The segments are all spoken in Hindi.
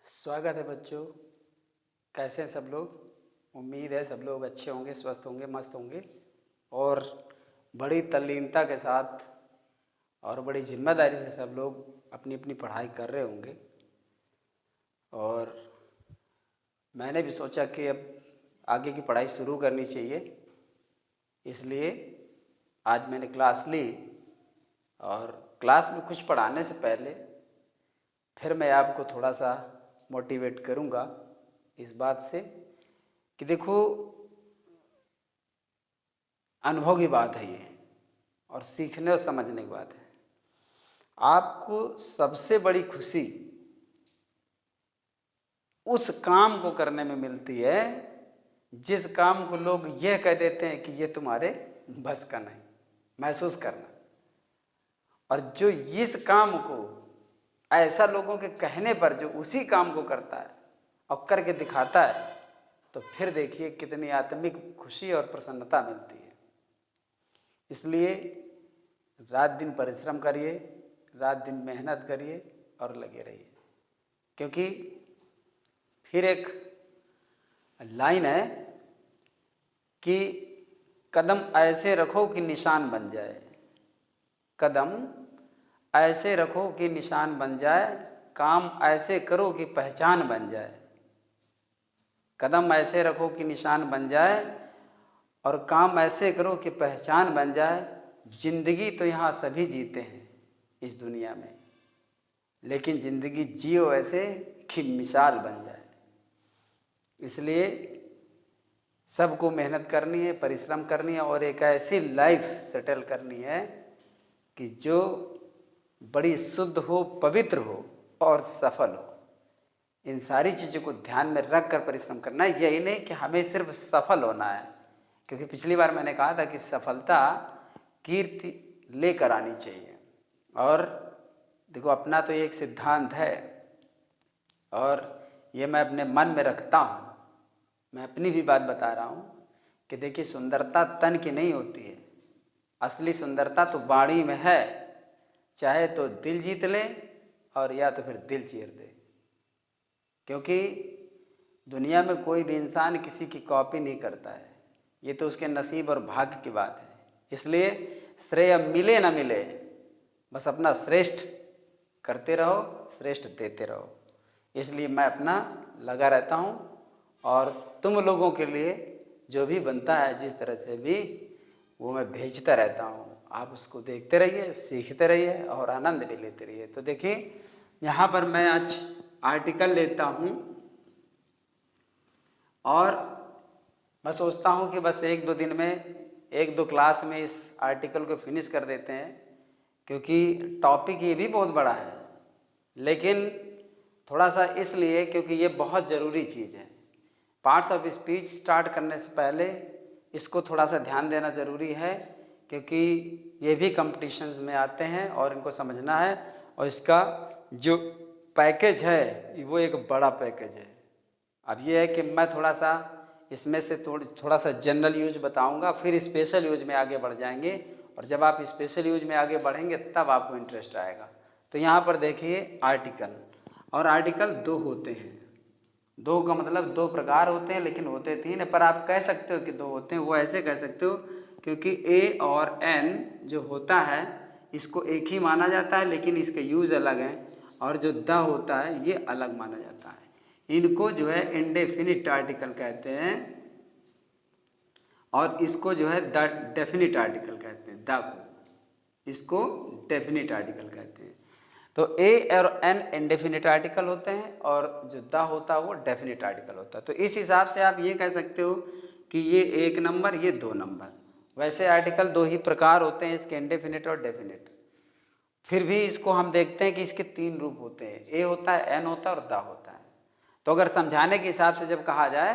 स्वागत है बच्चों। कैसे हैं सब लोग। उम्मीद है सब लोग अच्छे होंगे, स्वस्थ होंगे, मस्त होंगे और बड़ी तल्लीनता के साथ और बड़ी जिम्मेदारी से सब लोग अपनी अपनी पढ़ाई कर रहे होंगे। और मैंने भी सोचा कि अब आगे की पढ़ाई शुरू करनी चाहिए, इसलिए आज मैंने क्लास ली। और क्लास में कुछ पढ़ाने से पहले फिर मैं आपको थोड़ा सा मोटिवेट करूँगा इस बात से कि देखो, अनुभव की बात है ये और सीखने और समझने की बात है। आपको सबसे बड़ी खुशी उस काम को करने में मिलती है जिस काम को लोग यह कह देते हैं कि ये तुम्हारे बस का नहीं। महसूस करना, और जो इस काम को ऐसा लोगों के कहने पर जो उसी काम को करता है और करके दिखाता है, तो फिर देखिए कितनी आत्मिक खुशी और प्रसन्नता मिलती है। इसलिए रात दिन परिश्रम करिए, रात दिन मेहनत करिए और लगे रहिए, क्योंकि फिर एक लाइन है कि कदम ऐसे रखो कि निशान बन जाए। कदम ऐसे रखो कि निशान बन जाए, काम ऐसे करो कि पहचान बन जाए। कदम ऐसे रखो कि निशान बन जाए और काम ऐसे करो कि पहचान बन जाए। जिंदगी तो यहाँ सभी जीते हैं इस दुनिया में, लेकिन जिंदगी जियो ऐसे कि मिसाल बन जाए। इसलिए सबको मेहनत करनी है, परिश्रम करनी है और एक ऐसी लाइफ सेटल करनी है कि जो बड़ी शुद्ध हो, पवित्र हो और सफल हो। इन सारी चीज़ों को ध्यान में रख कर परिश्रम करना है। यही नहीं कि हमें सिर्फ सफल होना है, क्योंकि पिछली बार मैंने कहा था कि सफलता कीर्ति लेकर आनी चाहिए। और देखो, अपना तो एक सिद्धांत है और ये मैं अपने मन में रखता हूँ। मैं अपनी भी बात बता रहा हूँ कि देखिए, सुंदरता तन की नहीं होती है, असली सुंदरता तो वाणी में है। चाहे तो दिल जीत ले और या तो फिर दिल चीर दे, क्योंकि दुनिया में कोई भी इंसान किसी की कॉपी नहीं करता है। ये तो उसके नसीब और भाग्य की बात है। इसलिए श्रेय मिले ना मिले, बस अपना श्रेष्ठ करते रहो, श्रेष्ठ देते रहो। इसलिए मैं अपना लगा रहता हूँ और तुम लोगों के लिए जो भी बनता है जिस तरह से भी, वो मैं भेजता रहता हूँ। आप उसको देखते रहिए, सीखते रहिए और आनंद भी लेते रहिए। तो देखिए, यहाँ पर मैं आज आर्टिकल लेता हूँ और मैं सोचता हूँ कि बस एक दो दिन में, एक दो क्लास में इस आर्टिकल को फिनिश कर देते हैं, क्योंकि टॉपिक ये भी बहुत बड़ा है। लेकिन थोड़ा सा इसलिए क्योंकि ये बहुत ज़रूरी चीज़ है। पार्ट्स ऑफ स्पीच स्टार्ट करने से पहले इसको थोड़ा सा ध्यान देना ज़रूरी है, क्योंकि ये भी कंपटीशंस में आते हैं और इनको समझना है। और इसका जो पैकेज है वो एक बड़ा पैकेज है। अब ये है कि मैं थोड़ा सा इसमें से थोड़ा सा जनरल यूज बताऊंगा, फिर स्पेशल यूज में आगे बढ़ जाएंगे। और जब आप स्पेशल यूज में आगे बढ़ेंगे तब आपको इंटरेस्ट आएगा। तो यहाँ पर देखिए आर्टिकल, और आर्टिकल दो होते हैं। दो का मतलब दो प्रकार होते हैं, लेकिन होते तीन है। पर आप कह सकते हो कि दो होते हैं, वो ऐसे कह सकते हो क्योंकि ए और एन जो होता है इसको एक ही माना जाता है, लेकिन इसके यूज अलग हैं। और जो द होता है ये अलग माना जाता है। इनको जो है इंडेफिनिट आर्टिकल कहते हैं और इसको जो है द डेफिनिट आर्टिकल कहते हैं। द को, इसको डेफिनिट आर्टिकल कहते हैं। तो ए और एन इंडेफिनिट आर्टिकल होते हैं और जो द होता है वो डेफिनिट आर्टिकल होता है। तो इस हिसाब से आप ये कह सकते हो कि ये एक नंबर, ये दो नंबर। वैसे आर्टिकल दो ही प्रकार होते हैं, इसके इंडेफिनिट और डेफिनिट। फिर भी इसको हम देखते हैं कि इसके तीन रूप होते हैं, ए होता है, एन होता है और द होता है। तो अगर समझाने के हिसाब से जब कहा जाए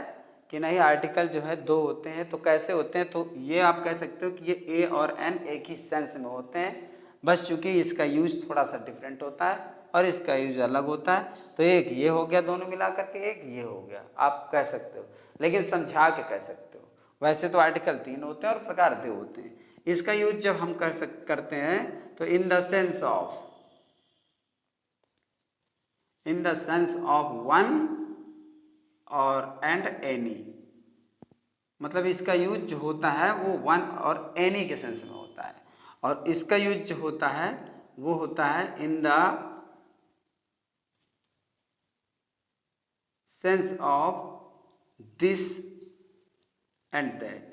कि नहीं आर्टिकल जो है दो होते हैं, तो कैसे होते हैं, तो ये आप कह सकते हो कि ये ए और एन एक ही सेंस में होते हैं, बस चूंकि इसका यूज थोड़ा सा डिफरेंट होता है और इसका यूज अलग होता है। तो एक ये हो गया दोनों मिला करके, एक ये हो गया, आप कह सकते हो, लेकिन समझा के कह सकते हो। वैसे तो आर्टिकल तीन होते हैं और प्रकार दो होते हैं। इसका यूज जब हम करते हैं तो in the sense of, in the sense of one और एंड एनी, मतलब इसका यूज जो होता है वो वन और एनी के सेंस में होता है, और इसका यूज जो होता है वो होता है in the sense of this and that.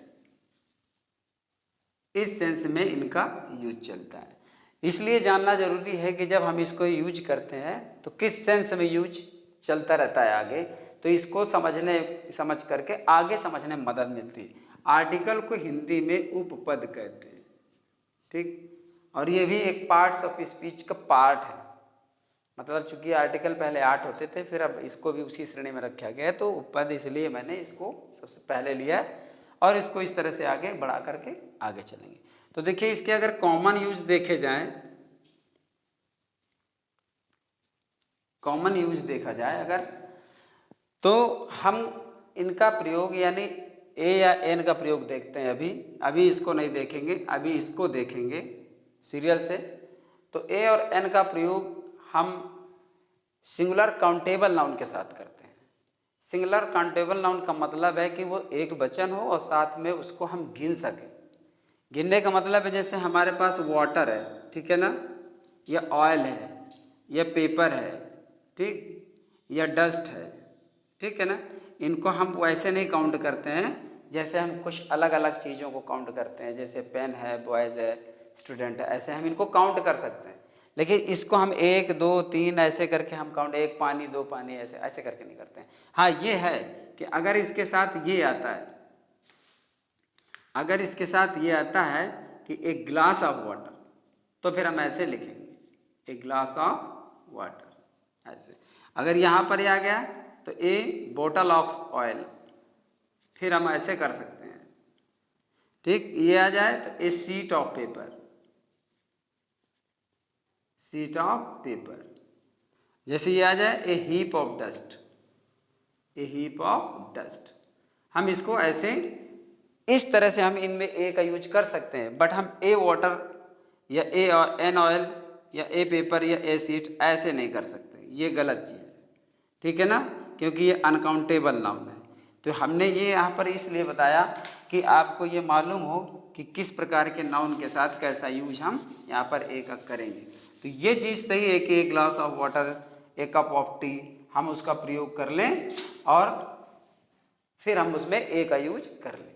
इस सेंस में इनका यूज चलता है। इसलिए जानना जरूरी है कि जब हम इसको यूज करते हैं तो किस सेंस में यूज चलता रहता है आगे, तो इसको समझ करके आगे समझने में मदद मिलती है। आर्टिकल को हिंदी में उपपद कहते हैं, ठीक, और ये भी एक पार्ट्स ऑफ स्पीच का पार्ट है। मतलब चूंकि आर्टिकल पहले 8 होते थे, फिर अब इसको भी उसी श्रेणी में रखा गया है, तो उपपद इसलिए मैंने इसको सबसे पहले लिया है, और इसको इस तरह से आगे बढ़ा करके आगे चलेंगे। तो देखिए इसके अगर कॉमन यूज देखे जाए, कॉमन यूज देखा जाए अगर, तो हम इनका प्रयोग यानी ए या एन का प्रयोग देखते हैं। अभी इसको नहीं देखेंगे, अभी इसको देखेंगे सीरियल से। तो ए और एन का प्रयोग हम सिंगुलर काउंटेबल नाउन के साथ करते हैं। सिंगुलर काउंटेबल नाउन का मतलब है कि वो एक वचन हो और साथ में उसको हम गिन सकें। गिनने का मतलब है जैसे हमारे पास वाटर है, ठीक है ना, या ऑयल है, या पेपर है, ठीक, या डस्ट है, ठीक है ना। इनको हम वैसे नहीं काउंट करते हैं जैसे हम कुछ अलग अलग चीज़ों को काउंट करते हैं, जैसे पेन है, बॉयज़ है, स्टूडेंट है, ऐसे हम इनको काउंट कर सकते हैं। लेकिन इसको हम 1 2 3 ऐसे करके हम काउंट, 1 पानी 2 पानी ऐसे करके नहीं करते हैं। हाँ ये है कि अगर इसके साथ ये आता है, अगर इसके साथ ये आता है कि एक ग्लास ऑफ वाटर, तो फिर हम ऐसे लिखेंगे, एक ग्लास ऑफ वाटर ऐसे। अगर यहाँ पर ये आ गया तो ए बोतल ऑफ ऑयल, फिर हम ऐसे कर सकते हैं, ठीक। ये आ जाए तो a sheet of paper, sheet of paper. जैसे ये आ जाए a heap of dust, a heap of dust. हम इसको ऐसे इस तरह से हम इनमें ए का यूज कर सकते हैं, बट हम ए वाटर या ए एन ऑयल या ए पेपर या ए शीट ऐसे नहीं कर सकते, ये गलत चीज़ है, ठीक है ना, क्योंकि ये अनकाउंटेबल नाउन है। तो हमने ये यहाँ पर इसलिए बताया कि आपको ये मालूम हो कि किस प्रकार के नाउन के साथ कैसा यूज हम यहाँ पर ए का करेंगे। तो ये चीज़ सही है कि एक ग्लास ऑफ वाटर, एक कप ऑफ टी, हम उसका प्रयोग कर लें और फिर हम उसमें ए का यूज कर लें।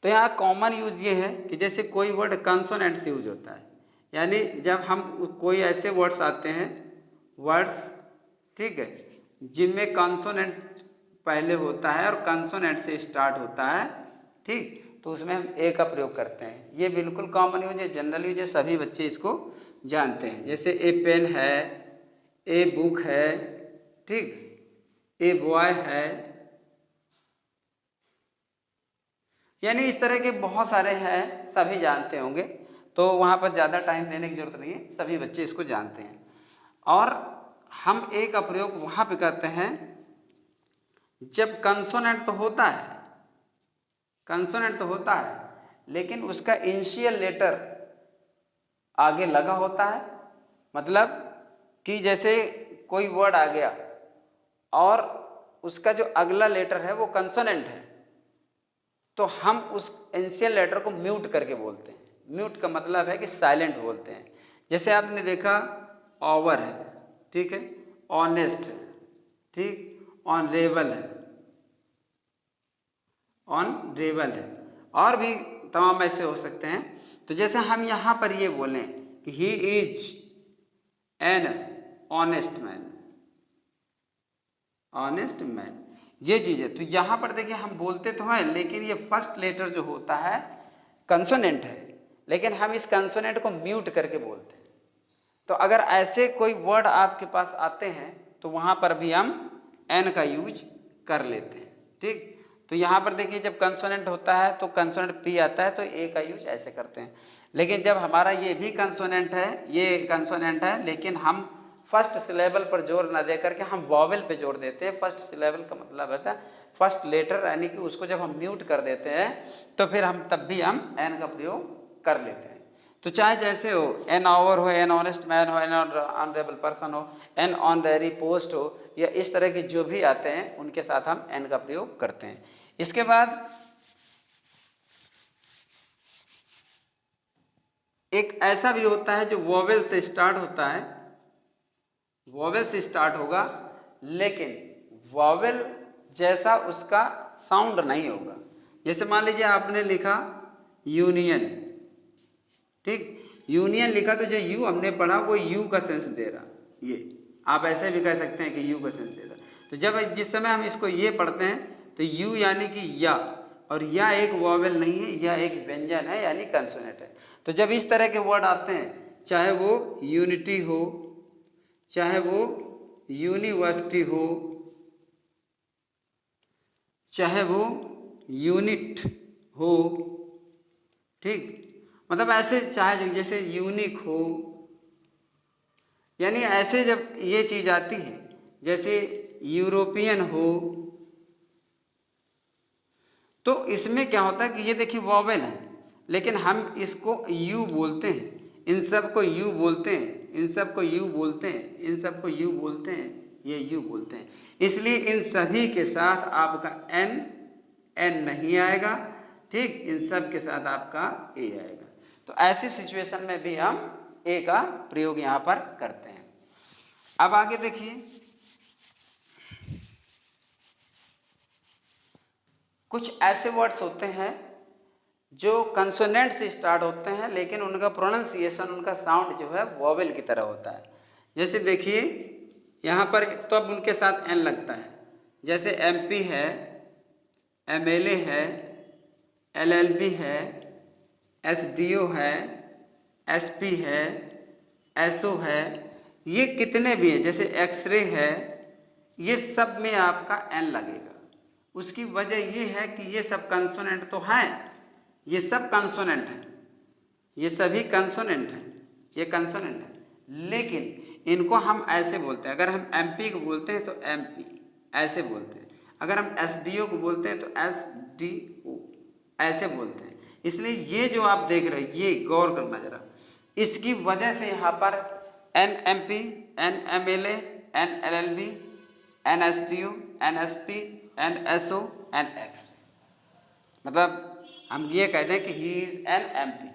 तो यहाँ कॉमन यूज ये है कि जैसे कोई वर्ड कंसोनेंट से यूज होता है, यानी जब हम कोई ऐसे वर्ड्स आते हैं, वर्ड्स, ठीक है, जिनमें कंसोनेंट पहले होता है और कंसोनेंट से स्टार्ट होता है, ठीक, तो उसमें हम ए का प्रयोग करते हैं। ये बिल्कुल कॉमन यूज है, जनरल यूज है, सभी बच्चे इसको जानते हैं। जैसे ए पेन है, ए बुक है, ठीक, ए बॉय है, यानी इस तरह के बहुत सारे हैं, सभी जानते होंगे। तो वहाँ पर ज़्यादा टाइम देने की जरूरत नहीं है, सभी बच्चे इसको जानते हैं। और हम ए का प्रयोग वहाँ पे करते हैं जब कंसोनेंट तो होता है, कंसोनेंट तो होता है, लेकिन उसका इनिशियल लेटर आगे लगा होता है। मतलब कि जैसे कोई वर्ड आ गया और उसका जो अगला लेटर है वो कंसोनेंट है, तो हम उस इनिशियल लेटर को म्यूट करके बोलते हैं। म्यूट का मतलब है कि साइलेंट बोलते हैं। जैसे आपने देखा ओवर है, ठीक है, ऑनेस्ट है, ठीक, ऑनरेबल है, ऑनरेबल है, और भी तमाम ऐसे हो सकते हैं। तो जैसे हम यहाँ पर ये बोलें कि he is an honest man, honest man, ये चीज़ है। तो यहाँ पर देखिए हम बोलते तो हैं, लेकिन ये फर्स्ट लेटर जो होता है कंसोनेंट है, लेकिन हम इस कंसोनेंट को म्यूट करके बोलते हैं। तो अगर ऐसे कोई वर्ड आपके पास आते हैं तो वहाँ पर भी हम एन का यूज कर लेते हैं, ठीक। तो यहाँ पर देखिए जब कंसोनेंट होता है तो कंसोनेंट पी आता है तो ए का यूज ऐसे करते हैं। लेकिन जब हमारा ये भी कंसोनेंट है, ये कंसोनेंट है, लेकिन हम फर्स्ट सिलेबल पर जोर ना दे करके हम वॉवेल पे जोर देते हैं। फर्स्ट सिलेबल का मतलब होता है फर्स्ट लेटर, यानी कि उसको जब हम म्यूट कर देते हैं तो फिर हम तब भी हम एन का प्रयोग कर लेते हैं। तो चाहे जैसे हो, एन आवर हो, एन ऑनेस्ट मैन हो, एन ऑनरेबल पर्सन हो, एन ऑनरेरी पोस्ट हो, या इस तरह के जो भी आते हैं उनके साथ हम एन का प्रयोग करते हैं। इसके बाद एक ऐसा भी होता है जो वोवेल से स्टार्ट होता है, वोवेल से स्टार्ट होगा लेकिन वोवेल जैसा उसका साउंड नहीं होगा। जैसे मान लीजिए आपने लिखा यूनियन, ठीक, यूनियन लिखा तो जो यू हमने पढ़ा वो यू का सेंस दे रहा, ये आप ऐसे भी कह सकते हैं कि यू का सेंस दे रहा। तो जब जिस समय हम इसको ये पढ़ते हैं तो यू यानी कि या, और या एक वोवेल नहीं है, या एक व्यंजन है यानी कंसोनेंट है। तो जब इस तरह के वर्ड आते हैं, चाहे वो यूनिटी हो, चाहे वो यूनिवर्सिटी हो, चाहे वो यूनिट हो, ठीक, मतलब ऐसे चाहे जैसे यूनिक हो, यानी ऐसे जब ये चीज आती है, जैसे यूरोपियन हो, तो इसमें क्या होता है कि ये देखिए वोवेल है लेकिन हम इसको यू बोलते हैं, इन सब को यू बोलते हैं, इन सब को यू बोलते हैं, इन सब को यू बोलते हैं, ये यू बोलते हैं। इसलिए इन सभी के साथ आपका एन एन नहीं आएगा, ठीक, इन सब के साथ आपका ए आएगा। तो ऐसी सिचुएशन में भी हम ए का प्रयोग यहां पर करते हैं। अब आगे देखिए, कुछ ऐसे वर्ड्स होते हैं जो कंसोनेंट से स्टार्ट होते हैं लेकिन उनका प्रोनाउंसिएशन, उनका साउंड जो है वोवेल की तरह होता है। जैसे देखिए यहाँ पर तो अब उनके साथ एन लगता है, जैसे एमपी है, एमएलए है, एलएलबी है, एसडीओ है, एसपी है, एसओ है, ये कितने भी हैं, जैसे एक्सरे है, ये सब में आपका एन लगेगा। उसकी वजह ये है कि ये सब कंसोनेंट तो हैं, ये सब कंसोनेंट हैं, ये सभी कंसोनेंट हैं, ये कंसोनेंट है, लेकिन इनको हम ऐसे बोलते हैं। अगर हम एमपी को बोलते हैं तो एमपी ऐसे बोलते हैं, अगर हम एसडीओ को बोलते हैं तो एसडीओ ऐसे बोलते हैं। इसलिए ये जो आप देख रहे हैं, ये गौर करना जरा, इसकी वजह से यहाँ पर an MP, an MLA, an LLB, an SDO, an SP, an SO, an X, मतलब हम ये कहते हैं कि he is an MP,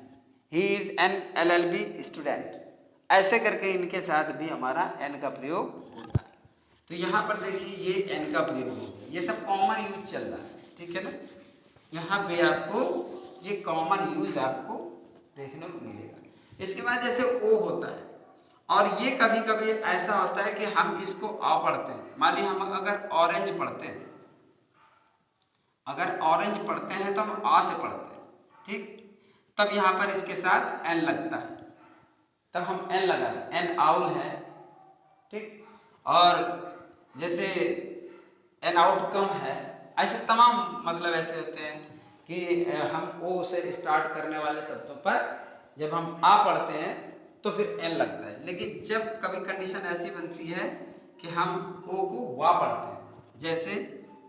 he is an LLB student, ऐसे करके इनके साथ भी हमारा एन का प्रयोग होता है। तो यहाँ पर देखिए ये एन का प्रयोग हो गया, ये सब कॉमन यूज चल रहा है, ठीक है ना। यहाँ पे आपको ये कॉमन यूज आपको देखने को मिलेगा। इसके बाद जैसे ओ होता है, और ये कभी कभी ऐसा होता है कि हम इसको आ पढ़ते हैं। मान लीजिए हम अगर ऑरेंज पढ़ते हैं, अगर ऑरेंज पढ़ते हैं तो हम आ से पढ़ते हैं, ठीक, तब यहाँ पर इसके साथ एन लगता है, तब हम एन लगाते हैं, एन आउल है, ठीक, और जैसे एन आउटकम है, ऐसे तमाम मतलब ऐसे होते हैं कि हम ओ से स्टार्ट करने वाले शब्दों पर जब हम आ पढ़ते हैं तो फिर एन लगता है। लेकिन जब कभी कंडीशन ऐसी बनती है कि हम ओ को वा पढ़ते हैं, जैसे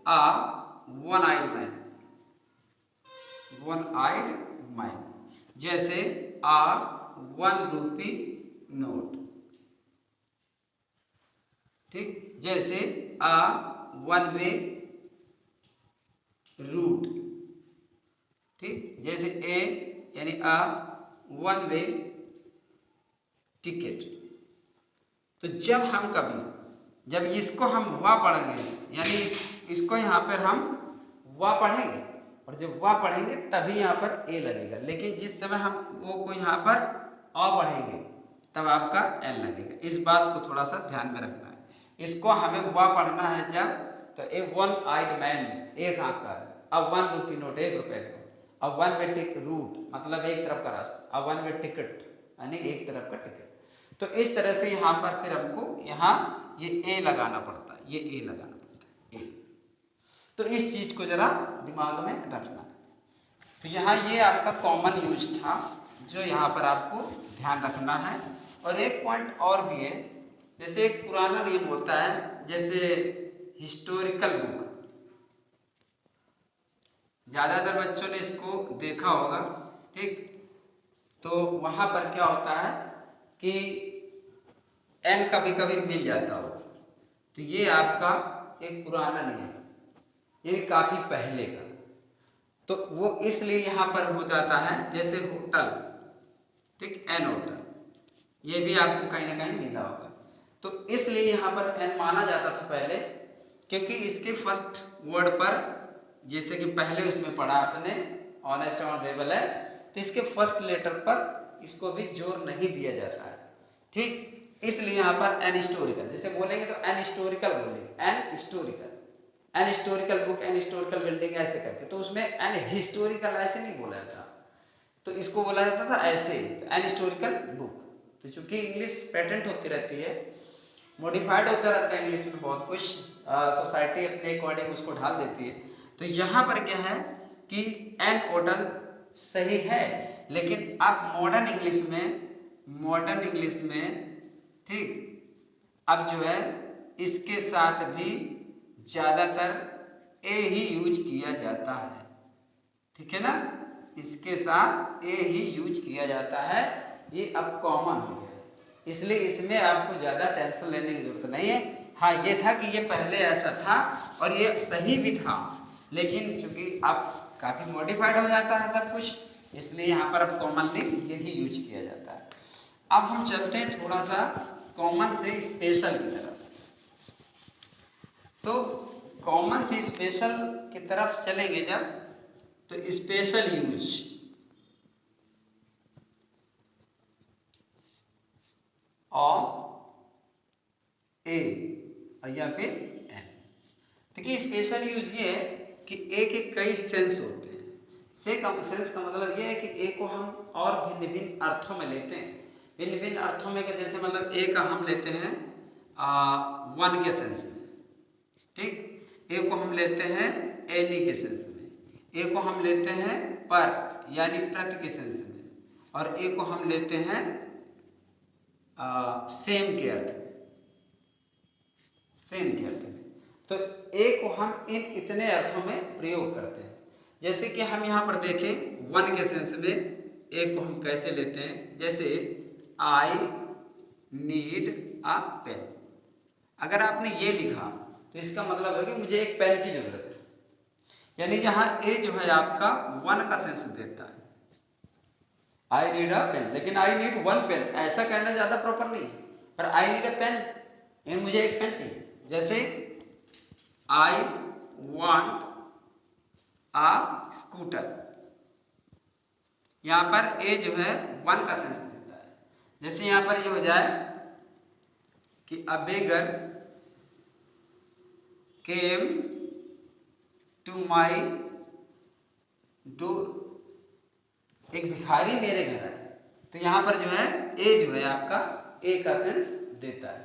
आ one eyed man, one eyed man, जैसे आ ₹1 नोट, ठीक, जैसे आ वन वे रूट, ठीक, जैसे ए यानी आ वन वे टिकट। तो जब हम कभी जब इसको हम वा पढ़ेंगे, यानी इसको यहाँ पर हम वा पढ़ेंगे, और जब वा पढ़ेंगे तभी यहाँ पर ए लगेगा। लेकिन जिस समय हम ओ को यहाँ पर आ पढ़ेंगे तब आपका एन लगेगा। इस बात को थोड़ा सा ध्यान में रखना है। इसको हमें वा पढ़ना है जब, तो ए वन आइड मैन, एक आंख का, अब ₹1 नोट, ₹1 का, अब वन वे टिक रूट मतलब एक तरफ का रास्ता, अब वन वे टिकट यानी एक तरफ का टिकट। तो इस तरह से यहाँ पर फिर हमको यहाँ ये ए लगाना पड़ता है, ये ए लगाना पड़ता है, ए। तो इस चीज को जरा दिमाग में रखना है। तो यहाँ ये आपका कॉमन यूज था जो यहाँ पर आपको ध्यान रखना है। और एक पॉइंट और भी है, जैसे एक पुराना नियम होता है, जैसे हिस्टोरिकल बुक, ज्यादातर बच्चों ने इसको देखा होगा, ठीक, तो वहां पर क्या होता है कि एन कभी कभी मिल जाता हो, तो ये आपका एक पुराना नियम, ये काफी पहले का, तो वो इसलिए यहां पर हो जाता है। जैसे होटल, ठीक, एन होटल, ये भी आपको कहीं ना कहीं मिला होगा, तो इसलिए यहां पर एन माना जाता था पहले, क्योंकि इसके फर्स्ट वर्ड पर, जैसे कि पहले उसमें पढ़ा आपने ऑनेस्ट ऑनरेबल है, तो इसके फर्स्ट लेटर पर इसको भी जोर नहीं दिया जाता है, ठीक, इसलिए यहां पर एन हिस्टोरिकल, जैसे बोलेंगे तो एन हिस्टोरिकल बोलेंगे, an historical, an historical book, an historical building ऐसे करके, तो उसमें एन हिस्टोरिकल ऐसे नहीं बोला जाता, तो इसको बोला जाता था ऐसे, एन हिस्टोरिकल बुक। तो चूंकि इंग्लिश पेटेंट होती रहती है, मॉडिफाइड होता रहता है इंग्लिश में बहुत कुछ, सोसाइटी अपने अकॉर्डिंग उसको ढाल देती है, तो यहाँ पर क्या है कि एन होटल सही है, लेकिन आप मॉडर्न इंग्लिश में, ठीक, अब जो है इसके साथ भी ज्यादातर ए ही यूज किया जाता है, ठीक है ना, इसके साथ ए ही यूज किया जाता है, ये अब कॉमन हो गया है, इसलिए इसमें आपको ज्यादा टेंशन लेने की जरूरत नहीं है। हाँ, ये था कि ये पहले ऐसा था और ये सही भी था, लेकिन चूंकि अब काफी मॉडिफाइड हो जाता है सब कुछ, इसलिए यहाँ पर अब कॉमनली यही यूज किया जाता है। अब हम चलते हैं थोड़ा सा कॉमन से स्पेशल की तरफ, तो कॉमन से स्पेशल की तरफ चलेंगे जब, तो स्पेशल यूज ऑफ ए या फिर एन। देखिए स्पेशल यूज ये है कि ए के कई सेंस होते हैं, सेंस का मतलब ये है कि ए को हम और भिन्न भिन्न अर्थों में लेते हैं, भिन्न भिन्न अर्थों में, जैसे मतलब ए का हम लेते हैं वन के सेंस में, ठीक, ए को हम लेते हैं एनी के सेंस में, ए को हम लेते हैं पर यानी प्रति के सेंस में, और ए को हम लेते हैं सेम के अर्थ में, तो ए को हम इन इतने अर्थों में प्रयोग करते हैं। जैसे कि हम यहाँ पर देखें वन के सेंस में ए को हम कैसे लेते हैं, जैसे आई नीड अ पेन, अगर आपने ये लिखा तो इसका मतलब है कि मुझे एक पेन की जरूरत है, यानी यहाँ ए जो है आपका वन का सेंस देता है, आई नीड अ पेन, लेकिन आई नीड वन पेन ऐसा कहना ज्यादा प्रॉपर नहीं, पर आई नीड अ पेन, यानी मुझे एक पेन चाहिए। जैसे आई वांट अ स्कूटर, यहां पर ए जो है वन का सेंस देता है। जैसे यहां पर ये हो जाए कि अ बेगर केम टू माई डोर, एक भिखारी मेरे घर आए, तो यहां पर जो है ए जो है आपका ए का सेंस देता है।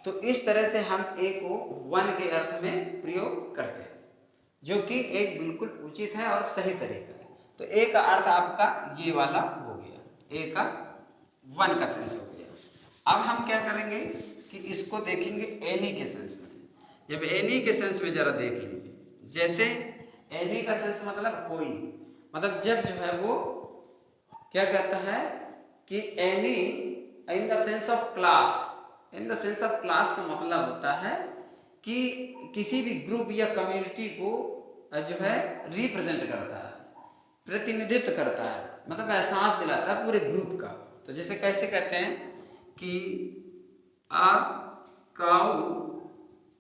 तो इस तरह से हम ए को वन के अर्थ में प्रयोग करते हैं, जो कि एक बिल्कुल उचित है और सही तरीका है। तो ए का अर्थ आपका ये वाला हो गया, ए का वन का सेंस हो गया। अब हम क्या करेंगे कि इसको देखेंगे एनी के सेंस में। जब एनी के सेंस में जरा देख लीजिए, जैसे एनी का सेंस मतलब कोई, मतलब जब जो है वो क्या कहता है कि any in the sense of class, in the sense of class का मतलब होता है कि किसी भी ग्रुप या कम्युनिटी को जो है रिप्रेजेंट करता है, प्रतिनिधित्व करता है, मतलब एहसास दिलाता है पूरे ग्रुप का। तो जैसे कैसे कहते हैं कि a cow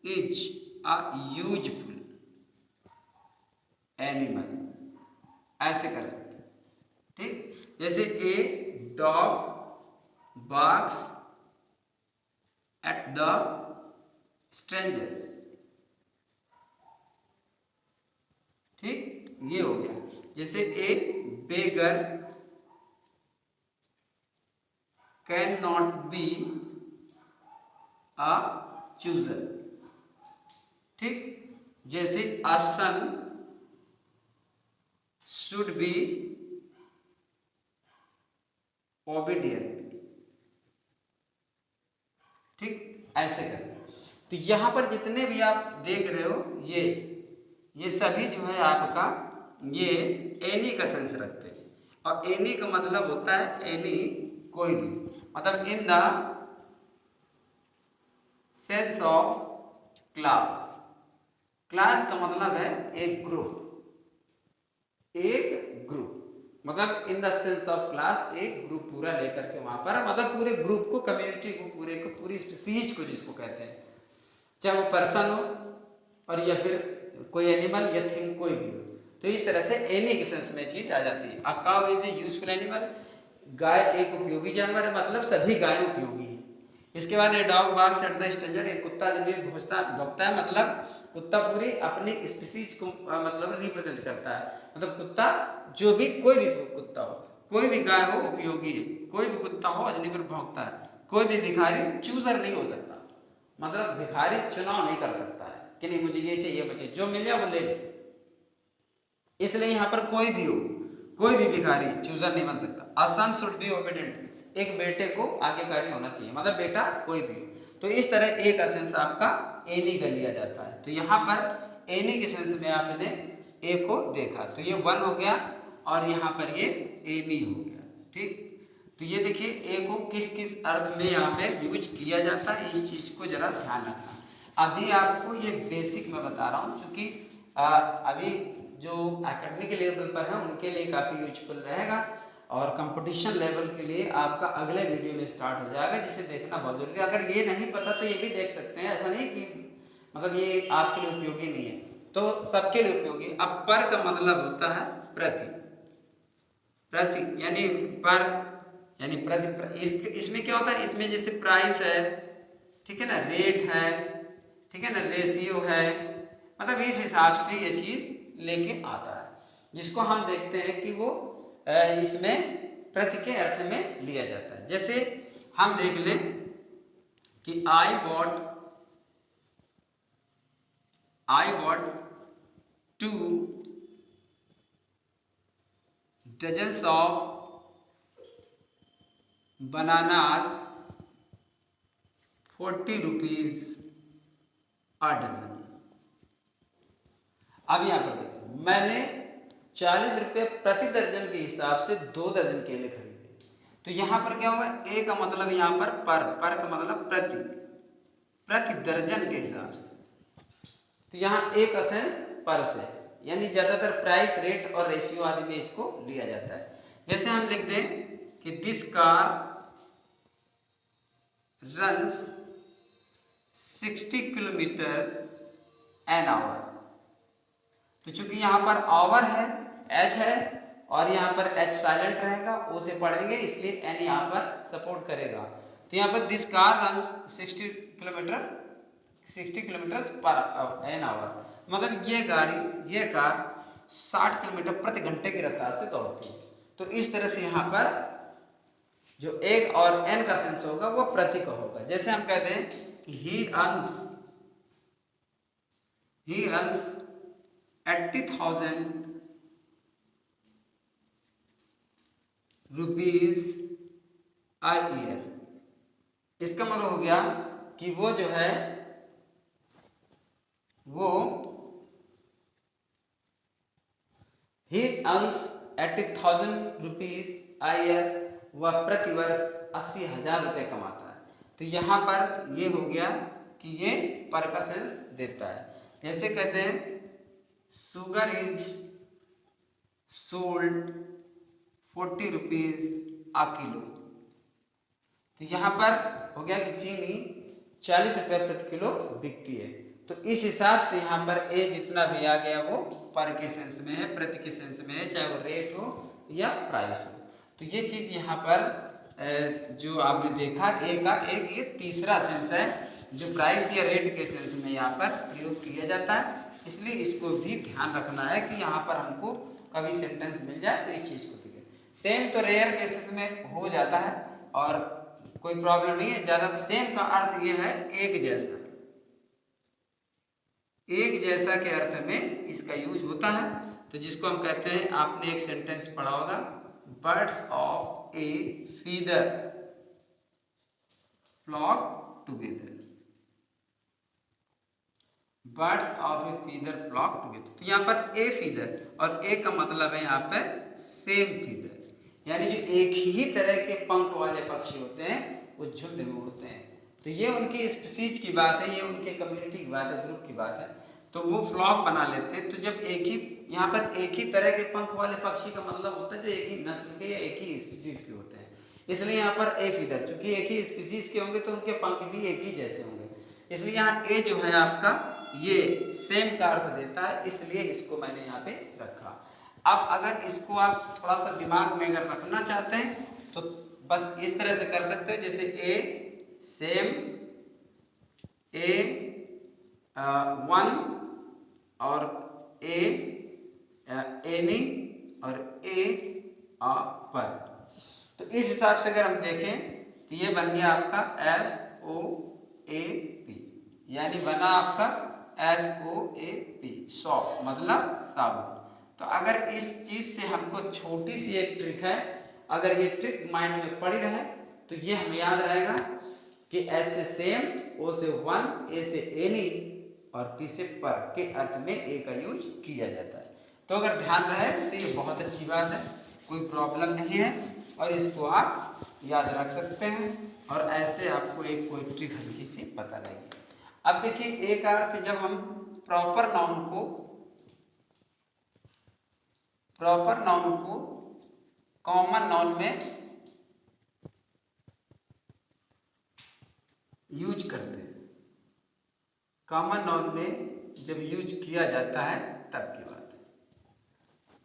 is a useful animal, ऐसे कर सकते हैं, ठीक। जैसे a dog barks at the strangers, ठीक, ये हो गया। जैसे a beggar can not be a chooser, ठीक। जैसे a son should be obedient, ठीक, ऐसे करें। तो यहां पर जितने भी आप देख रहे हो ये सभी जो है आपका ये एनी का सेंस रखते हैं, और एनी का मतलब होता है एनी कोई भी, मतलब in the sense of class. Class का मतलब है एक ग्रुप, एक ग्रुप मतलब in the sense of class, एक ग्रुप पूरा लेकर के वहां पर, मतलब पूरे ग्रुप को, कम्युनिटी को, पूरे को, पूरी स्पीसीज को जिसको कहते हैं, चाहे वो पर्सन हो और या फिर कोई एनिमल या थिंग कोई भी हो। तो इस तरह से एनी के सेंस में चीज आ जाती है। A cow is a useful animal, गाय एक उपयोगी जानवर है, मतलब सभी गायें उपयोगी हैं। इसके बाद ये dog barks at the stranger, एक कुत्ता जब भी भौंकता है, मतलब कुत्ता पूरी अपनी स्पीसीज को मतलब रिप्रेजेंट करता है, मतलब कुत्ता जो भी, कोई भी कुत्ता हो, कोई भी गाय हो उपयोगी है, कोई भी कुत्ता हो अजनबी पर भौंकता है, कोई भी भिखारी चूजर नहीं हो सकता, मतलब भिखारी चुनाव नहीं कर सकता है कि नहीं मुझे ये चाहिए, मुझे जो मिल जाए वो ले ले। इसलिए यहाँ पर कोई भी हो, कोई भी भिखारी चूजर नहीं बन सकता। अ सन शुड बी ओबीडिएंट, एक बेटे को आज्ञाकारी होना चाहिए, मतलब बेटा कोई भी हो। तो इस तरह एक का सेंस आपका एनी का लिया जाता है। तो यहाँ पर एनी के सेंस में आपने ए को देखा, तो ये वन हो गया और यहाँ पर ये एनी हो गया, ठीक। तो ये देखिए ए को किस किस अर्थ में यहाँ पे यूज किया जाता है, इस चीज को जरा ध्यान रखना। अभी आपको ये बेसिक मैं बता रहा हूँ, चूंकि अभी जो एकेडमिक लेवल पर है उनके लिए काफ़ी यूजफुल रहेगा, और कंपटीशन लेवल के लिए आपका अगले वीडियो में स्टार्ट हो जाएगा, जिसे देखना बहुत जरूरी है। अगर ये नहीं पता तो ये भी देख सकते हैं, ऐसा नहीं कि मतलब ये आपके लिए उपयोगी नहीं है, तो सबके लिए उपयोगी। अब पर का मतलब होता है प्रति, प्रति यानी पर यानी प्रति, इसमें क्या होता है, इसमें जैसे प्राइस है, ठीक है ना, रेट है, ठीक है ना, रेशियो है, मतलब इस हिसाब से ये चीज लेके आता है, जिसको हम देखते हैं कि वो इसमें प्रति के अर्थ में लिया जाता है। जैसे हम देख लें कि I bought 2 dozens of bananas 40 rupees a dozen. अब यहां पर देखिए, मैंने 40 रुपये प्रति दर्जन के हिसाब से 2 दर्जन केले खरीदे। तो यहां पर क्या हुआ, ए का मतलब यहां पर का मतलब प्रति दर्जन के हिसाब से। तो यहाँ ए का सेंस पर से, यानी ज्यादातर प्राइस, रेट और रेशियो आदि में इसको लिया जाता है। जैसे हम लिख दें कि this car runs 60 kilometre an hour. तो चूंकि यहाँ पर आवर है, एच है, और यहाँ पर एच साइलेंट रहेगा, ओ से पढ़ेंगे, इसलिए एन यहाँ पर सपोर्ट करेगा। तो यहाँ पर दिस कार रन्स 60 किलोमीटर पर एन आवर, मतलब ये गाड़ी, ये कार 60 किलोमीटर प्रति घंटे की रफ्तार से दौड़ती है। तो इस तरह से यहाँ पर जो एक और एन का सेंस होगा वो प्रति का होगा। जैसे हम कहते हैं कि ही अर्न्स 80,000 रुपीज अ ईयर। इसका मतलब हो गया कि वो जो है वो ही अर्न्स 80,000 रुपीज अ ईयर, वह प्रतिवर्ष 80,000 रुपये कमाता है। तो यहाँ पर ये हो गया कि ये पर का सेंस देता है। जैसे कहते हैं sugar is sold 40 rupees a kilo. तो यहाँ पर हो गया कि चीनी 40 रुपये प्रति किलो बिकती है। तो इस हिसाब से यहाँ पर ए जितना भी आ गया वो पर के सेंस में है, प्रति के सेंस में है, चाहे वो रेट हो या प्राइस हो। तो ये चीज यहाँ पर जो आपने देखा ए का एक ये तीसरा सेंस है जो प्राइस या रेट के सेंस में यहाँ पर प्रयोग किया जाता है। इसलिए इसको भी ध्यान रखना है कि यहाँ पर हमको कभी सेंटेंस मिल जाए तो इस चीज को ठीक है। सेम तो रेयर केसेस में हो जाता है और कोई प्रॉब्लम नहीं है ज्यादा। सेम का अर्थ ये है एक जैसा, एक जैसा के अर्थ में इसका यूज होता है। तो जिसको हम कहते हैं, आपने एक सेंटेंस पढ़ा होगा, birds of a feather flock together. Birds of a feather flock together. तो यहाँ पर ए फीदर और ए का मतलब है यहाँ पे सेम फीदर, यानी जो एक ही तरह के पंख वाले पक्षी होते हैं वो झुंड में उड़ते हैं। तो ये उनकी स्पीसीज की बात है, ये उनके कम्युनिटी की बात है, ग्रुप की बात है। तो वो फ्लॉक बना लेते हैं। तो जब एक ही यहाँ पर एक ही तरह के पंख वाले पक्षी का मतलब होता है जो एक ही नस्ल के या एक ही स्पीसीज के होते हैं, इसलिए यहाँ पर ए फीदर, चूंकि एक ही स्पीसीज के होंगे तो उनके पंख भी एक ही जैसे होंगे, इसलिए यहाँ ए जो है आपका ये सेम का अर्थ देता है, इसलिए इसको मैंने यहाँ पे रखा। अब अगर इसको आप थोड़ा सा दिमाग में अगर रखना चाहते हैं तो बस इस तरह से कर सकते हो, जैसे ए सेम, ए वन और ए एनी और ए पर। तो इस हिसाब से अगर हम देखें तो ये बन गया आपका SOAP, यानी बना आपका SOAP, सॉप मतलब साबुन। तो अगर इस चीज से हमको छोटी सी एक ट्रिक है, अगर ये ट्रिक माइंड में पड़ी रहे तो ये हमें याद रहेगा कि एस से सेम, ओ से वन, ए से एनी और पी से पर के अर्थ में ए का यूज किया जाता है। तो अगर ध्यान रहे तो ये बहुत अच्छी बात है, कोई प्रॉब्लम नहीं है और इसको आप याद रख सकते हैं और ऐसे आपको एक कोई ट्रिक हल्की सी पता रहेगी। अब देखिए एक अर्थ, जब हम प्रॉपर नाउन को कॉमन नाउन में यूज करते हैं, कॉमन नाउन में जब यूज किया जाता है तब की बात है।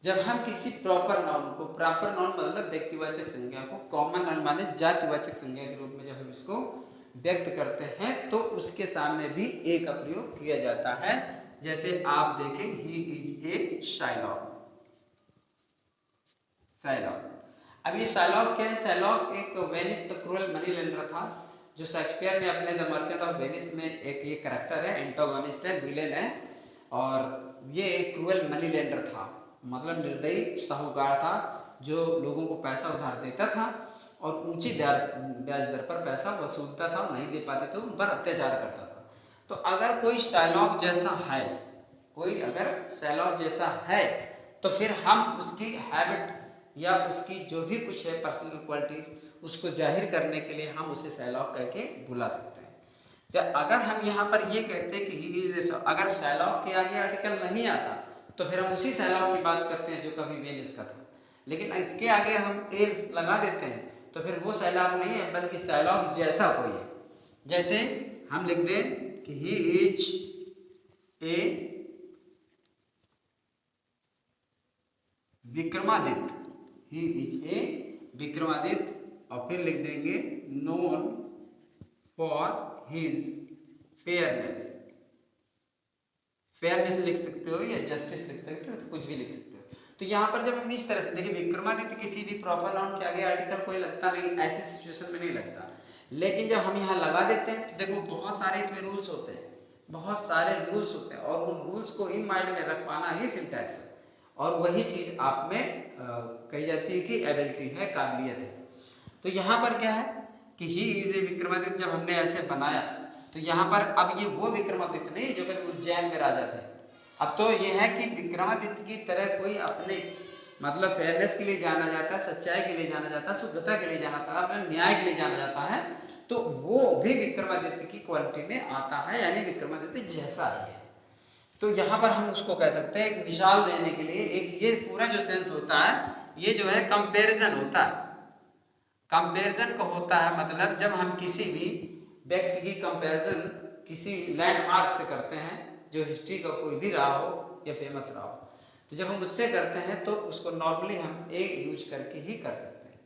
जब हम किसी प्रॉपर नाउन को, प्रॉपर नाउन मतलब व्यक्तिवाचक संज्ञा को, कॉमन नाउन माने जातिवाचक संज्ञा के रूप में जब हम इसको व्यक्त करते हैं तो उसके सामने भी ए का प्रयोग किया जाता है। जैसे आप देखें, he is a Shylock, Shylock. अब ये शाइलॉक क्या है? शाइलॉक एक Venice the cruel money lender था, जो शेक्सपियर ने अपने द मर्चेंट ऑफ वेनिस में एक ये कैरेक्टर है, एंटागोनिस्ट है, विलेन है, और ये एक क्रूअल मनी लेंडर था, मतलब निर्दयी साहूकार था जो लोगों को पैसा उधार देता था और ऊंची ब्याज दर पर पैसा वसूलता था, नहीं दे पाते तो उन पर अत्याचार करता था। तो अगर कोई शाइलॉक जैसा है, कोई अगर शाइलॉक जैसा है तो फिर हम उसकी हैबिट या उसकी जो भी कुछ है पर्सनल क्वालिटीज, उसको जाहिर करने के लिए हम उसे शाइलॉक कह के बुला सकते हैं। जब अगर हम यहाँ पर ये कहते हैं कि ही इज, अगर शाइलॉक के आगे आर्टिकल नहीं आता तो फिर हम उसी शाइलॉक की बात करते हैं जो कभी वेनिस का था, लेकिन इसके आगे हम ए लगा देते हैं तो फिर वो शाइलॉक नहीं है बल्कि शाइलॉक जैसा कोई है। जैसे हम लिख दें कि he is a Vikramaditya, he is a Vikramaditya, और फिर लिख देंगे known for his fairness, fairness लिख सकते हो या जस्टिस लिख सकते हो, तो कुछ भी लिख सकते हो। तो यहाँ पर जब हम इस तरह से देखिए, विक्रमादित्य किसी भी प्रॉपर नाउन के आगे आर्टिकल कोई लगता नहीं, ऐसी सिचुएशन में नहीं लगता, लेकिन जब हम यहाँ लगा देते हैं तो देखो बहुत सारे इसमें रूल्स होते हैं, बहुत सारे रूल्स होते हैं, और उन रूल्स को ही माइंड में रख पाना ही सिंटैक्स है, और वही चीज आप में कही जाती है कि एबिलिटी है, काबिलियत है। तो यहाँ पर क्या है कि ही इज ए विक्रमादित्य, जब हमने ऐसे बनाया तो यहाँ पर अब ये वो विक्रमादित्य नहीं जो कभी उज्जैन में राजा थे, अब तो ये है कि विक्रमादित्य की तरह कोई अपने मतलब फेयरनेस के लिए जाना जाता है, सच्चाई के लिए जाना जाता है, शुद्धता के लिए जाना जाता है, अपने न्याय के लिए जाना जाता है, तो वो भी विक्रमादित्य की क्वालिटी में आता है, यानी विक्रमादित्य जैसा ही है। तो यहाँ पर हम उसको कह सकते हैं, एक मिसाल देने के लिए, एक ये पूरा जो सेंस होता है ये जो है कंपैरिजन होता है। कंपैरिजन को होता है मतलब जब हम किसी भी व्यक्ति की कंपैरिजन किसी लैंडमार्क से करते हैं जो हिस्ट्री का कोई भी रहा हो या फेमस रहा हो, तो जब हम उससे करते हैं तो उसको नॉर्मली हम ए यूज करके ही कर सकते हैं।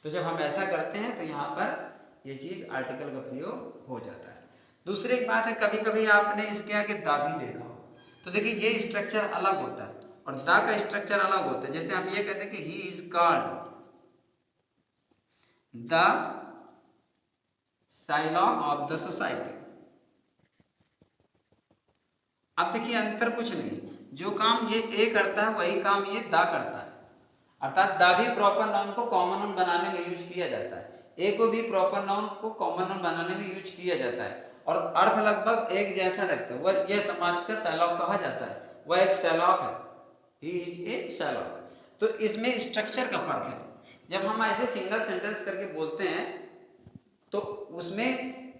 तो जब हम ऐसा करते हैं तो यहाँ पर ये चीज आर्टिकल का प्रयोग हो जाता है। दूसरी एक बात है, कभी कभी आपने इसके आगे दा भी देखा हो, तो देखिए ये स्ट्रक्चर अलग होता है और दा का स्ट्रक्चर अलग होता है। जैसे हम ये कहते हैं कि he is called the Shylock of the society. अब देखिए अंतर कुछ नहीं, जो काम ये ए करता है वही काम ये दा करता है, अर्थात दा भी प्रॉपर नाउन को कॉमन नाउन बनाने में यूज किया जाता है, ए को भी प्रॉपर नाउन को कॉमन नाउन बनाने में यूज किया जाता है, और अर्थ लगभग एक जैसा लगता है। वह यह समाज का शाइलॉक कहा जाता है, वह एक शाइलॉक है, ही इज ए शाइलॉक। तो इसमें स्ट्रक्चर का फर्क है, जब हम ऐसे सिंगल सेंटेंस करके बोलते हैं तो उसमें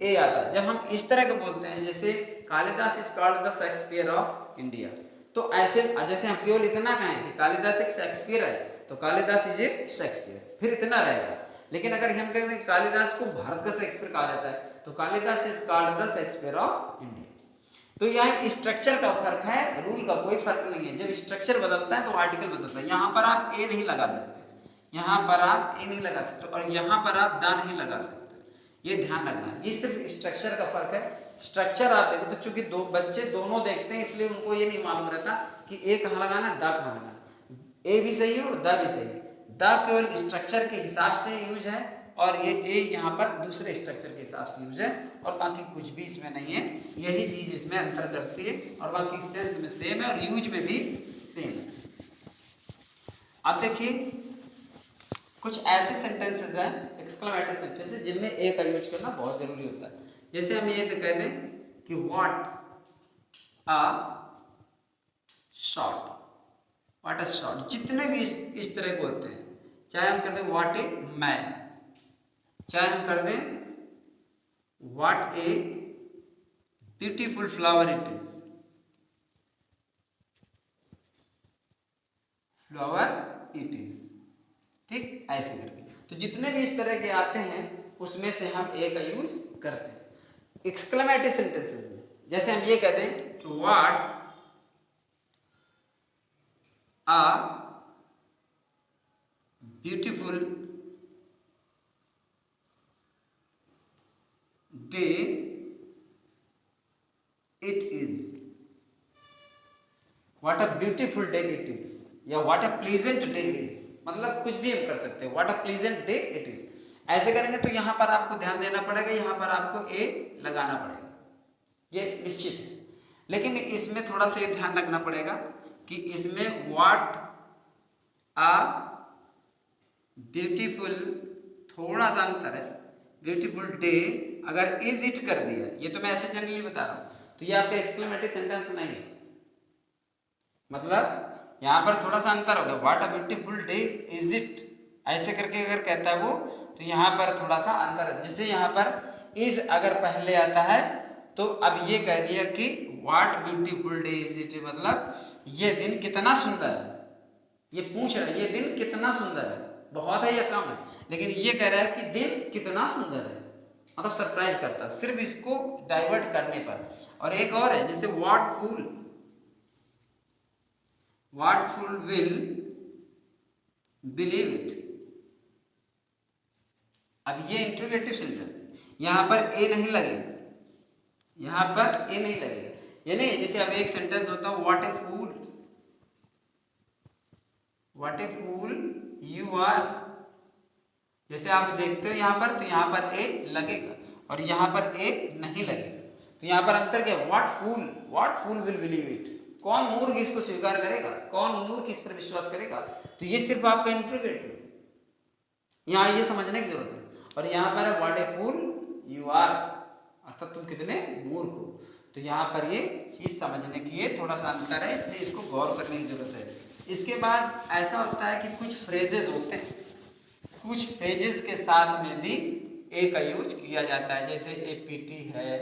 ए आता है। जब हम इस तरह के बोलते हैं जैसे Kalidas is called the Shakespeare of India, तो ऐसे जैसे हम केवल इतना कहें कि कालिदास एक शेक्सपियर है तो कालिदास इज ए शेक्सपियर, फिर इतना रहेगा। लेकिन अगर हम कहते हैं कालिदास को भारत का शेक्सपियर कहा जाता है तो Kalidas is called the Shakespeare of India. तो यह स्ट्रक्चर का फर्क है, रूल का कोई फर्क नहीं है। जब स्ट्रक्चर बदलता है तो आर्टिकल बदलता है। यहाँ पर आप ए नहीं लगा सकते, यहाँ पर आप ए नहीं लगा सकते और यहाँ पर आप दा नहीं लगा सकते, ये ध्यान रखना। ये सिर्फ स्ट्रक्चर का फर्क है। स्ट्रक्चर आप देखो तो चूंकि दो बच्चे दोनों देखते हैं इसलिए उनको ये नहीं मालूम रहता कि ए कहाँ लगाना दा कहाँ लगाना। ए भी सही है और दा भी सही है। दा केवल स्ट्रक्चर के हिसाब से यूज है और ये ए यहाँ पर दूसरे स्ट्रक्चर के हिसाब से यूज है और बाकी कुछ भी इसमें नहीं है। यही चीज इसमें अंतर करती है और बाकी सेंस में सेम है और यूज में भी सेम है। अब देखिए कुछ ऐसे सेंटेंसेस हैं एक्सक्लेमेटरी सेंटेंसेस जिनमें ए का यूज करना बहुत जरूरी होता है। जैसे हम ये तो कह दें कि what a shot, what a shot, जितने भी इस तरह के होते हैं, चाहे हम कर दें व्हाट ए मैन, चाहे हम कर दें what a beautiful flower it is, flower it is, ठीक, ऐसे करके। तो जितने भी इस तरह के आते हैं उसमें से हम ए का यूज करते हैं एक्सक्लेमेटरी सेंटेंसेस में। जैसे हम ये कहते हैं कि what a beautiful day it is, what a beautiful day it is या what a pleasant day is, मतलब कुछ भी हम कर सकते हैं। What a pleasant day it is ऐसे करेंगे तो यहां पर आपको ध्यान देना पड़ेगा, यहां पर आपको ए लगाना पड़ेगा, ये निश्चित है। लेकिन इसमें थोड़ा सा ध्यान रखना पड़ेगा कि इसमें व्हाट अ ब्यूटीफुल थोड़ा सा अंतर है। ब्यूटीफुल डे अगर इज इट कर दिया, ये तो मैं ऐसे जनरली बता रहा हूं, तो ये आपका एक्सक्लेमेटरी सेंटेंस नहीं है। मतलब यहां पर थोड़ा सा अंतर होगा। What a beautiful day is it ऐसे करके अगर कहता है वो तो यहाँ पर थोड़ा सा अंतर है। जिससे यहाँ पर इज अगर पहले आता है तो अब ये कह दिया कि what beautiful day is it, मतलब ये दिन कितना सुंदर है। ये पूछ रहा है ये दिन कितना सुंदर है, बहुत है या कम है, लेकिन ये कह रहा है कि दिन कितना सुंदर है, मतलब सरप्राइज करता है सिर्फ इसको डाइवर्ट करने पर। और एक और है जैसे what fool, what fool will believe it. अब ये इंट्रोगेटिव सेंटेंस है, यहां पर ए नहीं लगेगा, यहां पर ए नहीं लगेगा। यानी जैसे अब एक सेंटेंस होता है what a fool, what a fool you are, जैसे आप देखते हो यहां पर तो यहां पर ए लगेगा और यहां पर ए नहीं लगेगा। तो यहां पर अंतर क्या है, what fool will believe it, कौन मूर्ख इसको स्वीकार करेगा, कौन मूर्ख इस पर विश्वास करेगा। तो ये सिर्फ आपका इंट्रोगेटिव, यहाँ ये समझने की जरूरत है। और यहाँ पर है what a fool you are, अर्थात तुम कितने मूर्ख हो। तो यहाँ पर ये चीज समझने की है, थोड़ा सा अंतर है, इसलिए इसको गौर करने की जरूरत है। इसके बाद ऐसा होता है कि कुछ फ्रेजेस होते हैं, कुछ फ्रेजेस के साथ में भी ए का यूज किया जाता है। जैसे ए पीटी है,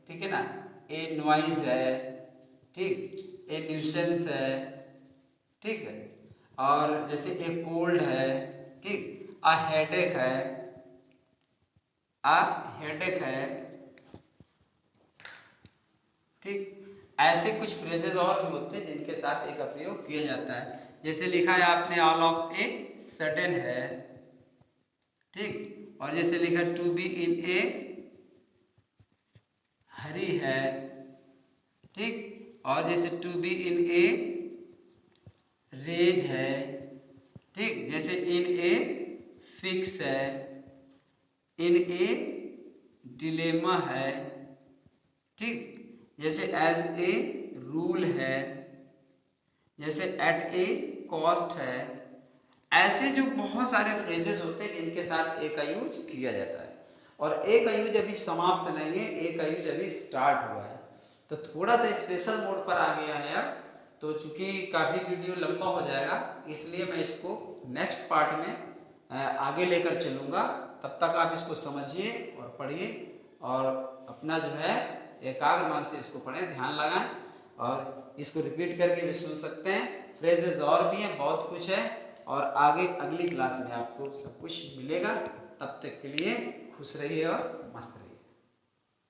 ठीक है ना, ए नॉइज है, ठीक, ए न्यूसेंस है, ठीक है, और जैसे ए कोल्ड है, ठीक, आ हेडेक है, आ हेडेक है, ठीक। ऐसे कुछ फ्रेजेस और भी होते हैं जिनके साथ ए का प्रयोग किया जाता है। जैसे लिखा है आपने ऑल ऑफ ए सडन है, ठीक, और जैसे लिखा टू बी इन ए हरी है, ठीक, और जैसे to be in a rage है, ठीक, जैसे इन ए फिक्स है, इन ए डिलेमा है, ठीक, जैसे एज ए रूल है, जैसे एट ए कॉस्ट है। ऐसे जो बहुत सारे फ्रेजेस होते हैं जिनके साथ ए का यूज किया जाता है। और ए का यूज अभी समाप्त नहीं है, ए का यूज अभी स्टार्ट हुआ है, तो थोड़ा सा स्पेशल मोड पर आ गया है अब। तो चूंकि काफ़ी वीडियो लंबा हो जाएगा इसलिए मैं इसको नेक्स्ट पार्ट में आगे लेकर चलूँगा। तब तक आप इसको समझिए और पढ़िए और अपना जो है एकाग्र मन से इसको पढ़ें, ध्यान लगाएं और इसको रिपीट करके भी सुन सकते हैं। फ्रेजेस और भी हैं, बहुत कुछ है और आगे अगली क्लास में आपको सब कुछ मिलेगा। तब तक के लिए खुश रहिए और मस्त रहिए।